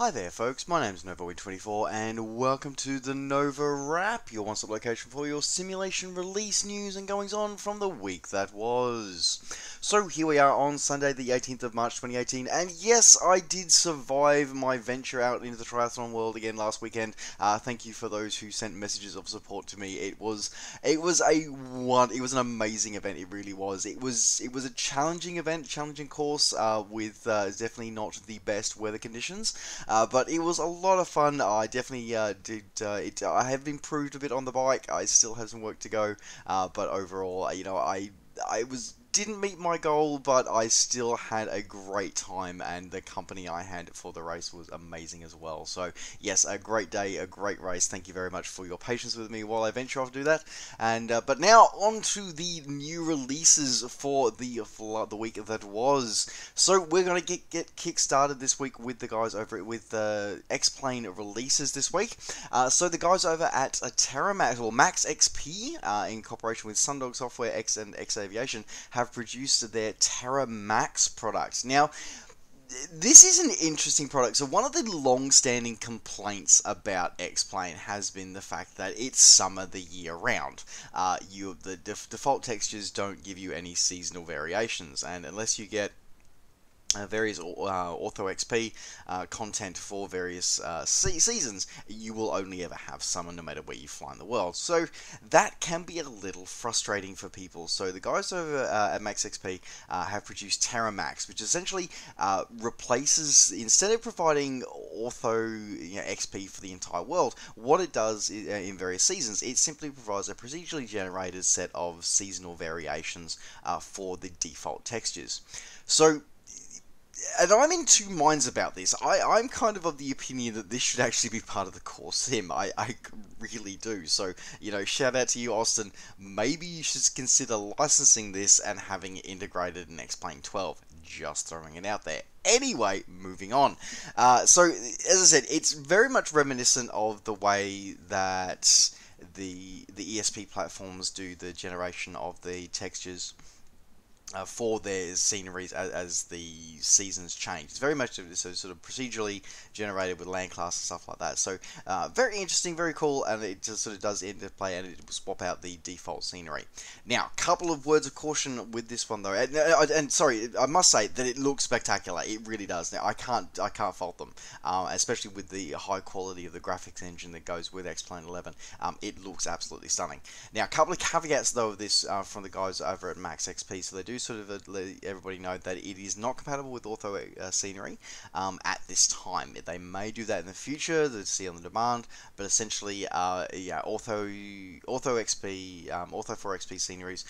Hi there folks, my name's NovaWrap and welcome to the NovaWrap, your one-stop location for your simulation release news and goings on from the week that was. So here we are on Sunday the 18th of March 2018, and yes, I did survive my venture out into the triathlon world again last weekend. Thank you for those who sent messages of support to me. It was an amazing event. It really was. It was a challenging event, challenging course with definitely not the best weather conditions. But it was a lot of fun. I definitely did it. I have improved a bit on the bike. I still have some work to go. But overall, I didn't meet my goal, but I still had a great time, and the company I had for the race was amazing as well. So yes, a great day, a great race. Thank you very much for your patience with me while I venture off to do that. And but now on to the new releases for the week that was. So we're gonna get kick started this week with the guys over with the XPlane releases this week. So the guys over at TerraMax or Max XP in cooperation with Sundog Software X and X Aviation have produced their TerraMax product. Now, this is an interesting product. So one of the long-standing complaints about XPlane has been the fact that it's summer the year round. The default textures don't give you any seasonal variations, and unless you get various Ortho XP content for various seasons, you will only ever have summer no matter where you fly in the world. So that can be a little frustrating for people. So the guys over at Max XP have produced TerraMax, which essentially replaces, instead of providing Ortho XP for the entire world, what it does in various seasons, it simply provides a procedurally generated set of seasonal variations for the default textures. So, and I'm in two minds about this. I'm kind of the opinion that this should actually be part of the core sim. I really do. So, shout out to you, Austin. Maybe you should consider licensing this and having it integrated in XPlane 12. Just throwing it out there. Anyway, moving on. So, as I said, it's very much reminiscent of the way that the ESP platforms do the generation of the textures for their sceneries as the seasons change. It's very much sort of procedurally generated with land class and stuff like that. So very interesting, very cool, and it just sort of does interplay and it will swap out the default scenery. Now, a couple of words of caution with this one though, and sorry, I must say that it looks spectacular. It really does. Now, I can't fault them, especially with the high quality of the graphics engine that goes with XPlane 11. It looks absolutely stunning. Now, a couple of caveats though of this from the guys over at Max XP. So they do sort of let everybody know that it is not compatible with Ortho scenery at this time. They may do that in the future, to see on the demand, but essentially, Ortho XP, Ortho 4 XP sceneries,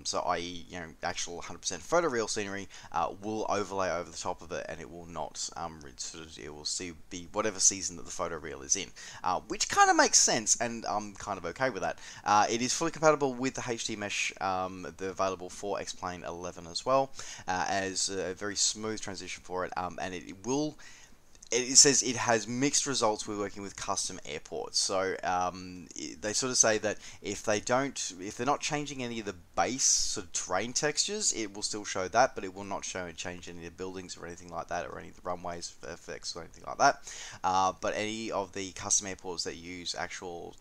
so i.e., actual 100% photoreal scenery, will overlay over the top of it, and it will not it will be whatever season that the photoreal is in, which kind of makes sense, and I'm kind of okay with that. It is fully compatible with the HD mesh, available for XPlane 11 as well, as a very smooth transition for it, and it says it has mixed results with working with custom airports. So they sort of say that if they're not changing any of the base sort of terrain textures, it will still show that, but it will not change any of the buildings or anything like that, or any of the runways effects or anything like that. But any of the custom airports that use actual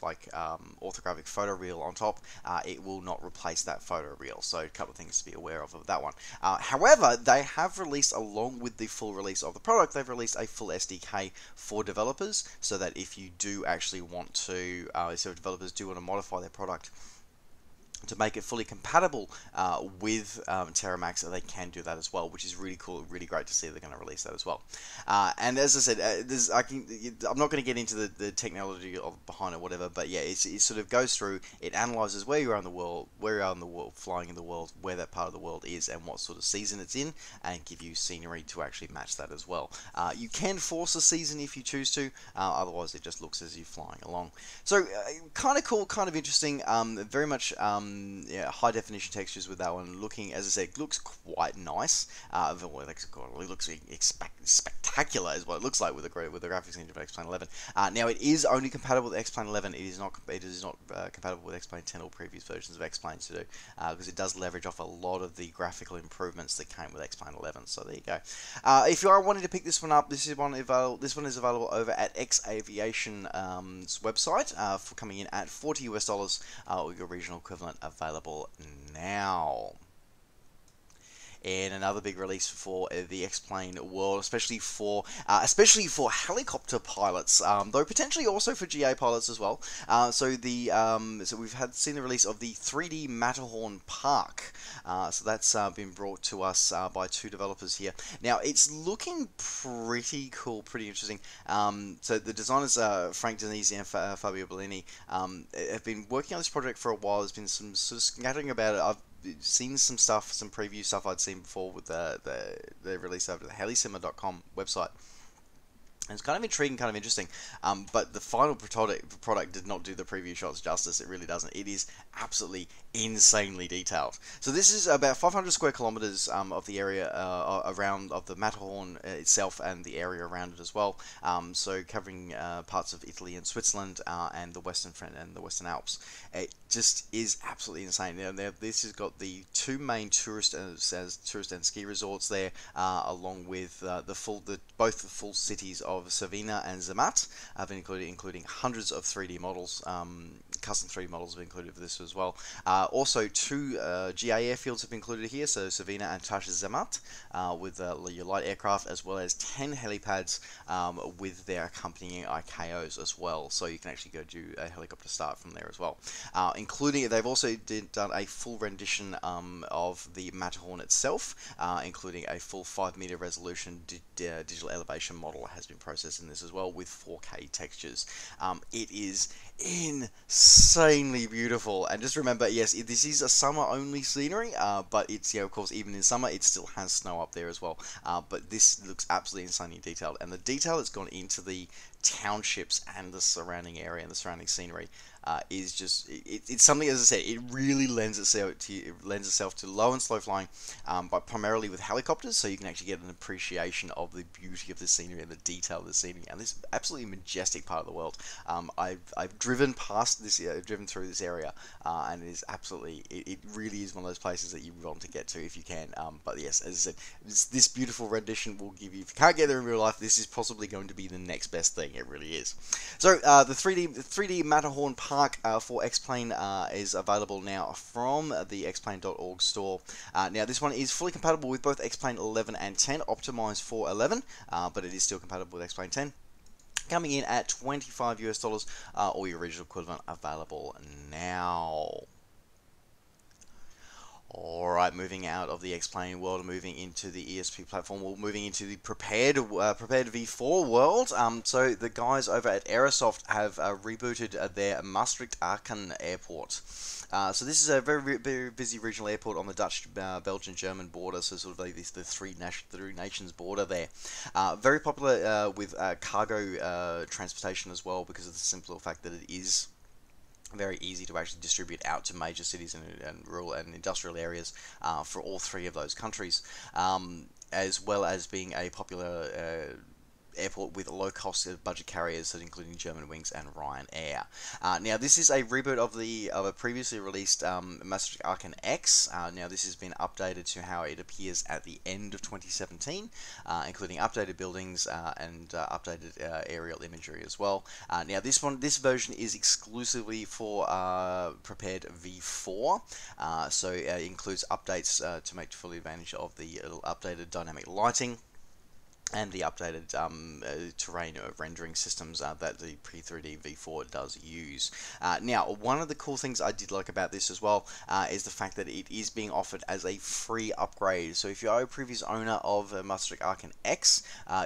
orthographic photoreal on top, it will not replace that photoreal. So a couple of things to be aware of that one. However, they have released, along with the full release of the product, they've released a full SDK for developers, so that if you do actually want to, so if developers do want to modify their product to make it fully compatible with TerraMax, they can do that as well, which is really cool, really great to see they're going to release that as well. And as I said, I'm not going to get into the technology behind it, whatever, but yeah, it sort of goes through, it analyzes where you are in the world, flying in the world, where that part of the world is, and what sort of season it's in, and give you scenery to actually match that as well. You can force a season if you choose to, otherwise it just looks as you flying along. So kind of cool, kind of interesting, very much yeah, high definition textures with that one. Looking, as I said, looks quite nice. It looks spectacular is what it looks like with the graphics engine of XPlane 11. Now it is only compatible with XPlane 11. It is not compatible with XPlane 10 or previous versions of XPlane to do, because it does leverage off a lot of the graphical improvements that came with XPlane 11. So there you go. If you are wanting to pick this one up, this one is available over at X Aviation's website for coming in at $40 US, or your regional equivalent available now. And another big release for the X-Plane world, especially for helicopter pilots, though potentially also for GA pilots as well. So we've seen the release of the 3D Matterhorn Park. So that's been brought to us by two developers here. Now it's looking pretty cool, pretty interesting. So the designers Frank Denisi and Fabio Bellini have been working on this project for a while. There's been some sort of scattering about it. I've seen some preview stuff I'd seen before with the release over the helisimmer.com website. And it's kind of intriguing, kind of interesting, but the final product did not do the preview shots justice. It really doesn't. It is absolutely insanely detailed. So this is about 500 square kilometers of the area around of the Matterhorn itself and the area around it as well. So covering parts of Italy and Switzerland and the Western Alps. It just is absolutely insane. Now, this has got the two main tourist and ski resorts there, along with both the full cities of Savina and Zermatt have been including hundreds of 3D models. Custom 3D models have been included for this as well. Also, two GA airfields have been included here, so Savina and Tasha Zermatt with your light aircraft, as well as 10 helipads with their accompanying ICAOs as well. So you can actually go do a helicopter start from there as well. Including, they've also done a full rendition of the Matterhorn itself, including a full 5-meter resolution digital elevation model has been processed in this as well with 4K textures. It is insanely beautiful, and just remember, yes, this is a summer-only scenery, but it's, of course, even in summer, it still has snow up there as well. But this looks absolutely insanely detailed, and the detail that's gone into the townships and the surrounding area and the surrounding scenery is just it's something, as I said, it really lends itself to low and slow flying, but primarily with helicopters, so you can actually get an appreciation of the beauty of the scenery and the detail of the scenery and this absolutely majestic part of the world. I've driven past this, driven through this area, and it is absolutely, it really is one of those places that you want to get to if you can. But yes, as I said, this beautiful rendition will give you, if you can't get there in real life, this is possibly going to be the next best thing. It really is. So the 3D Matterhorn Park for X-Plane is available now from the xplane.org store. Now this one is fully compatible with both X-Plane 11 and 10, optimized for 11, but it is still compatible with X-Plane 10. Coming in at $25 US, or your original equivalent available now. Alright, moving out of the X-Plane world and moving into the ESP platform, we're moving into the Prepared V4 world. So the guys over at Aerosoft have rebooted their Maastricht Airport. So this is a very, very busy regional airport on the Dutch, Belgian, German border, so sort of like the three nations border there. Very popular with cargo transportation as well, because of the simple fact that it is very easy to actually distribute out to major cities and rural and industrial areas for all three of those countries, as well as being a popular airport with low-cost budget carriers, that including Germanwings and Ryanair. Now, this is a reboot of a previously released Maastricht Airport X. Now, this has been updated to how it appears at the end of 2017, including updated buildings and updated aerial imagery as well. Now, this version is exclusively for Prepared V4, so it includes updates to make full advantage of the updated dynamic lighting and the updated terrain rendering systems that the Pre-3D V4 does use. Now, one of the cool things I did like about this as well is the fact that it is being offered as a free upgrade. So if you are a previous owner of Maastricht Airport X,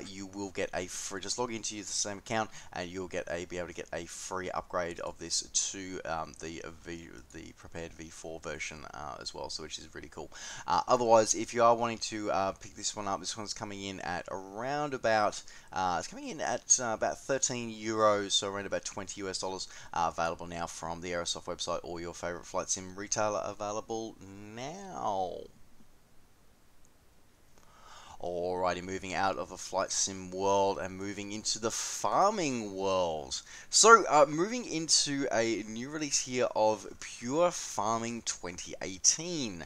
you will get a free, just log into the same account and you'll be able to get a free upgrade of this to the Prepared V4 version as well, so which is really cool. Otherwise, if you are wanting to pick this one up, this one's coming in at around around about it's coming in at about 13 euros, so around about 20 US dollars. Available now from the Aerosoft website or your favorite flight sim retailer. Available now. Alrighty, moving out of a flight sim world and moving into the farming world. So, moving into a new release here of Pure Farming 2018.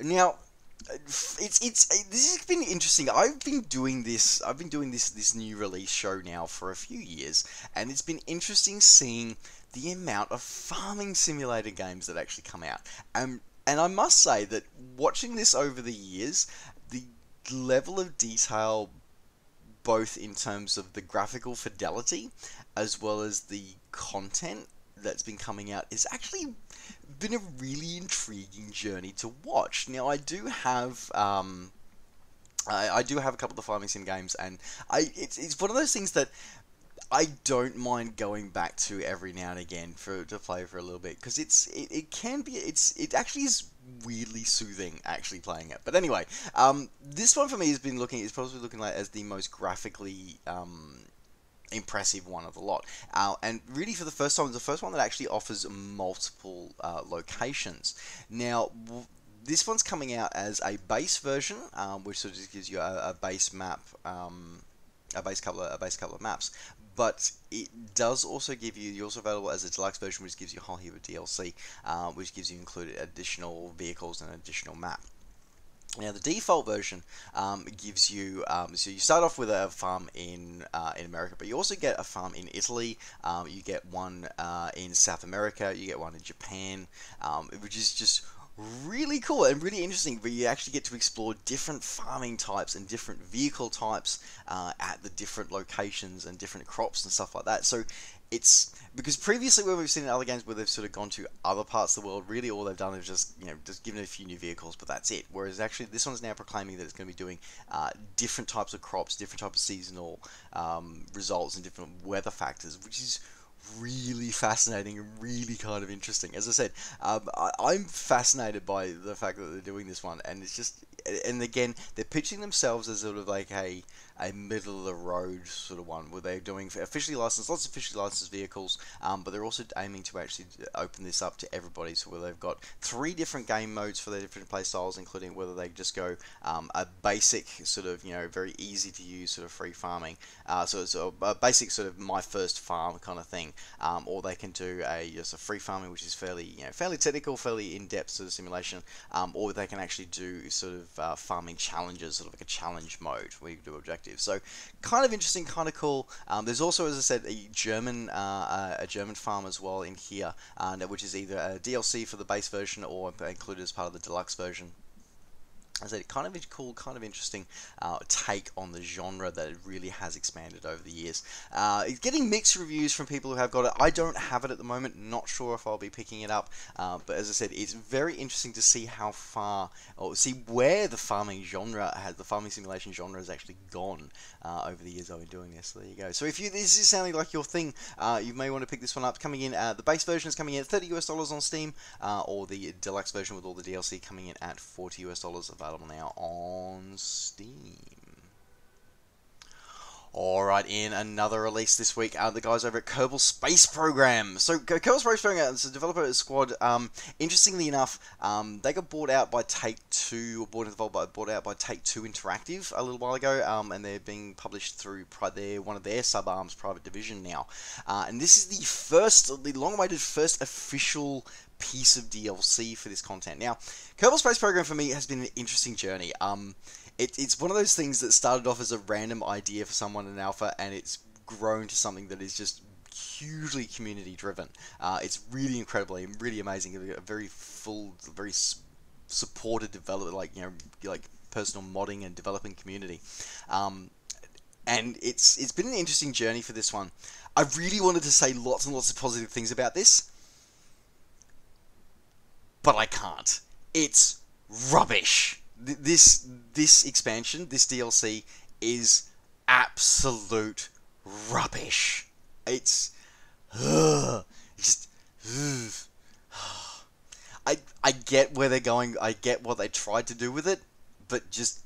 Now, this has been interesting. I've been doing this new release show now for a few years, and it's been interesting seeing the amount of farming simulator games that actually come out. And I must say that watching this over the years, the level of detail, both in terms of the graphical fidelity as well as the content that's been coming out, is actually been a really intriguing journey to watch. Now, I do have I do have a couple of farming sim games, and it's one of those things that I don't mind going back to every now and again to play for a little bit, because it actually is weirdly soothing actually playing it. But anyway, this one for me is probably looking like as the most graphically impressive one of the lot, and really for the first time, the first one that actually offers multiple locations. Now, this one's coming out as a base version, which sort of just gives you a base map, a base couple of maps. But it does also give you, you're also available as a deluxe version, which gives you a whole heap of DLC, which gives you included additional vehicles and an additional map. Now, the default version gives you, so you start off with a farm in America, but you also get a farm in Italy, you get one in South America, you get one in Japan, which is just really cool and really interesting, where you actually get to explore different farming types and different vehicle types at the different locations and different crops and stuff like that. So it's because previously, where we've seen in other games where they've sort of gone to other parts of the world, really all they've done is just given a few new vehicles, but that's it. Whereas actually this one's now proclaiming that it's going to be doing different types of crops, different types of seasonal results, and different weather factors, which is really fascinating and really kind of interesting. As I said, I'm fascinated by the fact that they're doing this one, and it's just, and again, they're pitching themselves as sort of like a middle of the road sort of one, where they're doing lots of officially licensed vehicles, but they're also aiming to actually open this up to everybody, so where they've got 3 different game modes for their different play styles, including whether they just go a basic sort of, very easy to use sort of free farming, so it's a basic sort of my first farm kind of thing, or they can do just a free farming, which is fairly technical, fairly in-depth sort of simulation, or they can actually do sort of farming challenges, sort of like a challenge mode where you do objectives. So kind of interesting, kind of cool. There's also, as I said, a German farm as well in here, which is either a DLC for the base version or included as part of the deluxe version. As I said, kind of cool, kind of interesting take on the genre that it really has expanded over the years. It's getting mixed reviews from people who have got it. I don't have it at the moment, not sure if I'll be picking it up, but as I said, it's very interesting to see how far, or see where the farming simulation genre has actually gone over the years I've been doing this. So there you go. So if this is sounding like your thing, you may want to pick this one up. Coming in, the base version is coming in at $30 US on Steam, or the deluxe version with all the DLC coming in at $40 US available now on Steam. Alright, in another release this week, the guys over at Kerbal Space Program. So, Kerbal Space Program is a developer squad. Interestingly enough, they got bought out by Take-Two, bought out by Take-Two Interactive a little while ago, and they're being published through one of their sub-arms, Private Division now. And this is the long-awaited first official piece of DLC for this content. Now, Kerbal Space Program for me has been an interesting journey. It's one of those things that started off as a random idea for someone in alpha, and it's grown to something that is just hugely community driven. It's really incredibly and really amazing. A very full, very supported development, like personal modding and developing community. And it's been an interesting journey for this one. I really wanted to say lots and lots of positive things about this, but I can't. It's rubbish. This expansion, this DLC, is absolute rubbish. It's just. I get where they're going. I get what they tried to do with it, but just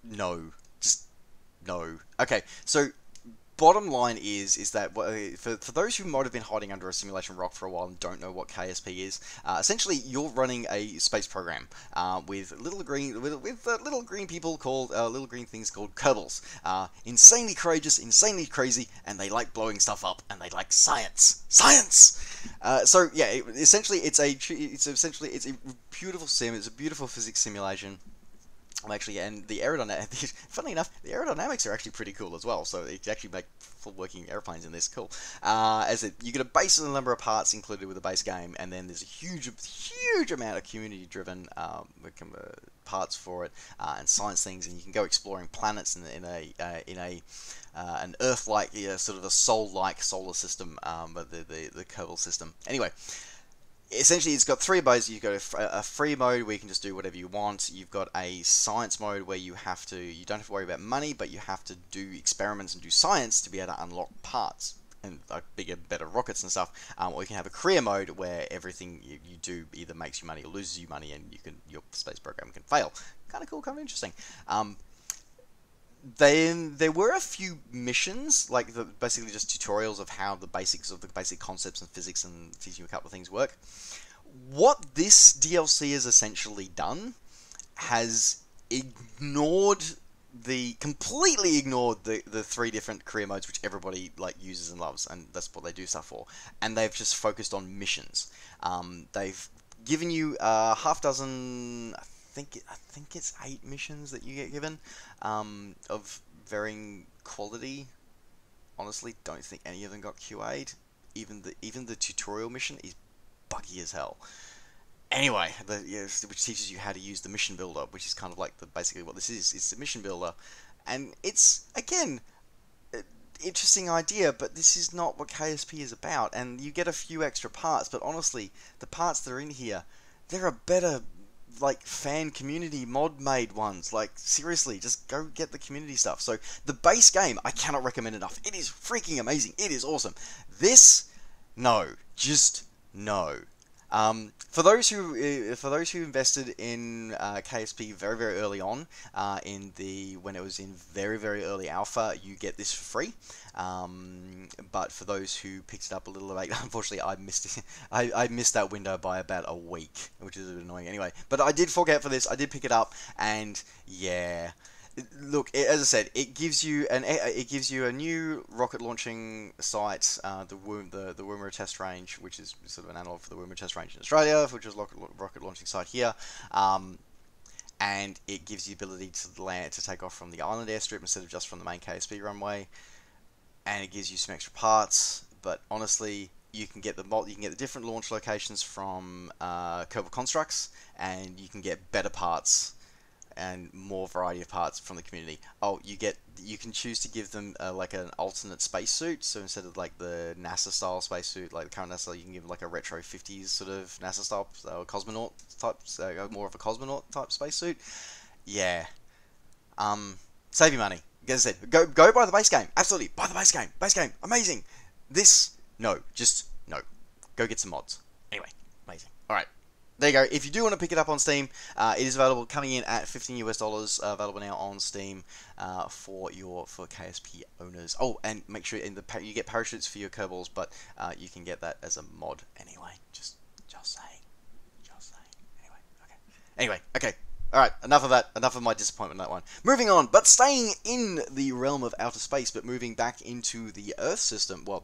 no, no. Okay, so bottom line is that for those who might have been hiding under a simulation rock for a while and don't know what KSP is, essentially you're running a space program with little green little green people called little green things called Kerbals. Insanely courageous, insanely crazy, and they like blowing stuff up, and they like science. So yeah, essentially it's a beautiful sim. It's a beautiful physics simulation. And the aerodynamics, funnily enough, the aerodynamics are actually pretty cool as well. So it actually make full working airplanes in this cool. You get a base number of parts included with the base game, and then there's a huge amount of community-driven parts for it and science things, and you can go exploring planets in an Earth-like, sort of a Sol-like solar system, but the Kerbal system. Anyway. Essentially, it's got three modes. You've got a free mode where you can just do whatever you want. You've got a science mode where you don't have to worry about money, but you have to do experiments and do science to be able to unlock parts and bigger, better rockets and stuff. Or you can have a career mode where everything you do either makes you money or loses you money, and your space program can fail. Kind of cool, kind of interesting. Then there were a few missions, like basically just tutorials of how the basics of the basic concepts and physics and teaching you a couple of things work. What this DLC has essentially done has completely ignored the three different career modes which everybody uses and loves, and that's what they do stuff for. And they've just focused on missions. They've given you a half dozen. I think it's 8 missions that you get given, of varying quality. Honestly, don't think any of them got QA'd. Even the tutorial mission is buggy as hell. Anyway, which teaches you how to use the mission builder, which is kind of like basically what this is. It's the mission builder, and it's again an interesting idea, but this is not what KSP is about. And you get a few extra parts, but honestly, the parts that are in here, there are better fan community mod made ones. Seriously, just go get the community stuff. So the base game, I cannot recommend enough. It is freaking amazing. It is awesome. This, no, just no. For those who invested in KSP very early on, when it was in very early alpha, you get this for free. But for those who picked it up a little late, unfortunately, I missed it. I missed that window by about a week, which is a bit annoying. Anyway, but I did fork out for this. I did pick it up, and yeah. Look, as I said, it gives you a new rocket launching site, the Woomera test range, which is sort of an analog for the Woomera test range in Australia, which is rocket launching site here, and it gives you the ability to take off from the island airstrip instead of just from the main KSP runway, and it gives you some extra parts. But honestly, you can get the different launch locations from Kerbal Constructs, and you can get better parts and more variety of parts from the community. Oh, you can choose to give them an alternate spacesuit. So instead of the NASA style spacesuit, like the current NASA, you can give a retro 50s sort of NASA style cosmonaut type, more of a cosmonaut type spacesuit. Yeah. Save your money. As I said, go buy the base game. Absolutely, buy the base game. Base game, amazing. This, no, just no. Go get some mods. Anyway, amazing. All right. There you go. If you do want to pick it up on Steam, it is available, coming in at $15 US, available now on Steam for KSP owners. Oh, and make sure you get parachutes for your Kerbals, but you can get that as a mod anyway. Just saying. Anyway, okay. Alright, enough of that. Enough of my disappointment in that one. Moving on, but staying in the realm of outer space, but moving back into the Earth system, well,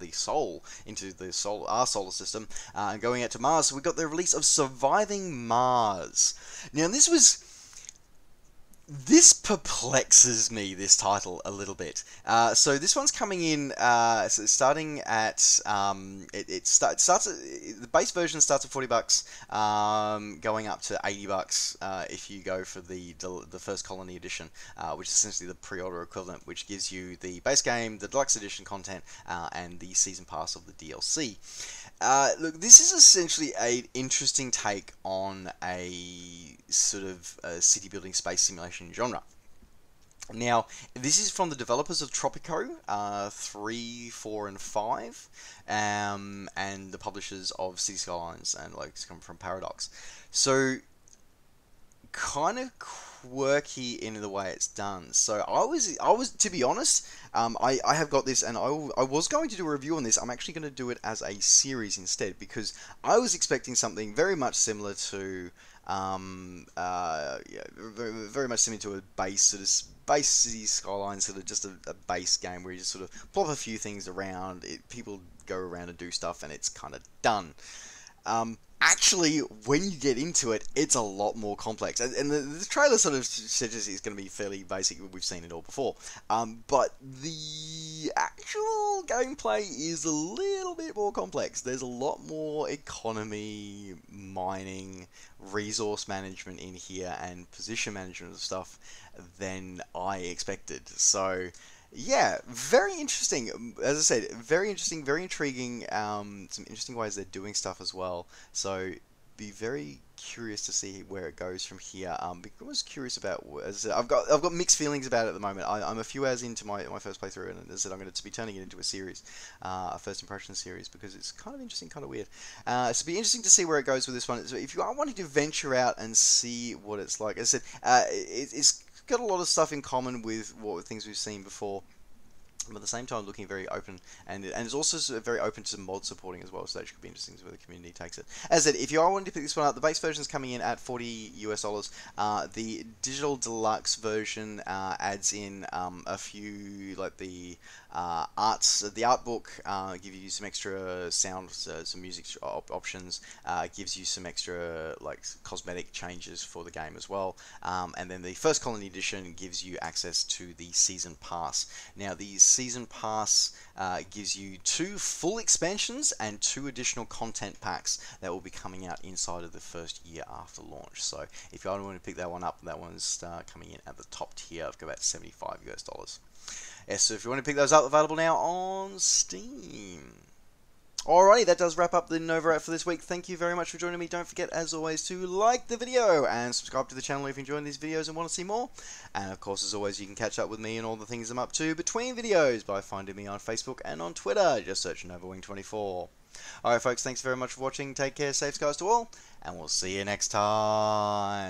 our solar system, and going out to Mars. So we got the release of Surviving Mars. Now, this perplexes me, this title, a little bit. So this one's coming in, starting at, the base version starts at $40, going up to $80 if you go for the first Colony Edition, which is essentially the pre-order equivalent, which gives you the base game, the Deluxe Edition content, and the Season Pass of the DLC. Look, this is essentially an interesting take on a sort of city building space simulation genre. Now, this is from the developers of Tropico 3, 4, and 5, and the publishers of City Skylines and come from Paradox. So, kind of quirky in the way it's done. So I was to be honest, I have got this, and I was going to do a review on this. I'm actually going to do it as a series instead, because I was expecting something very much similar to yeah, very much similar to a base sort of base City Skylines, sort of just a base game where you just sort of plop a few things around. People go around and do stuff, and it's kind of done. Actually, when you get into it, it's a lot more complex. And the trailer sort of suggests it's going to be fairly basic. We've seen it all before. But the actual gameplay is a little bit more complex. There's a lot more economy, mining, resource management in here, and position management of stuff than I expected. So yeah, very interesting. As I said, very interesting, very intriguing. Some interesting ways they're doing stuff as well. So be very curious to see where it goes from here. Because curious about, as I said, I've got mixed feelings about it at the moment. I'm a few hours into my first playthrough, and as I said, I'm going to be turning it into a series, a first impression series, because it's kind of interesting, kind of weird. So it'll be interesting to see where it goes with this one. So if you are wanting to venture out and see what it's like, as I said, it's got a lot of stuff in common with things we've seen before, but at the same time looking very open, and it's also very open to mod supporting as well, so that should be interesting to see where the community takes it. As I said, if you are wanting to pick this one up, the base version is coming in at $40 US. The digital deluxe version adds in a few, like the the art book, give you some extra sound, some music options, gives you some extra like cosmetic changes for the game as well, and then the First Colony edition gives you access to the season pass. Now the season pass gives you 2 full expansions and 2 additional content packs that will be coming out inside of the first year after launch. So if you want to pick that one up, that one's coming in at the top tier of about $75 US. Yeah, so if you want to pick those up, available now on Steam. Alrighty, that does wrap up the NovaWrap for this week. Thank you very much for joining me. Don't forget, as always, to like the video and subscribe to the channel if you're enjoying these videos and want to see more. And of course, as always, you can catch up with me and all the things I'm up to between videos by finding me on Facebook and on Twitter. Just search NovaWing24. Alright folks, thanks very much for watching. Take care, safe skies to all, and we'll see you next time.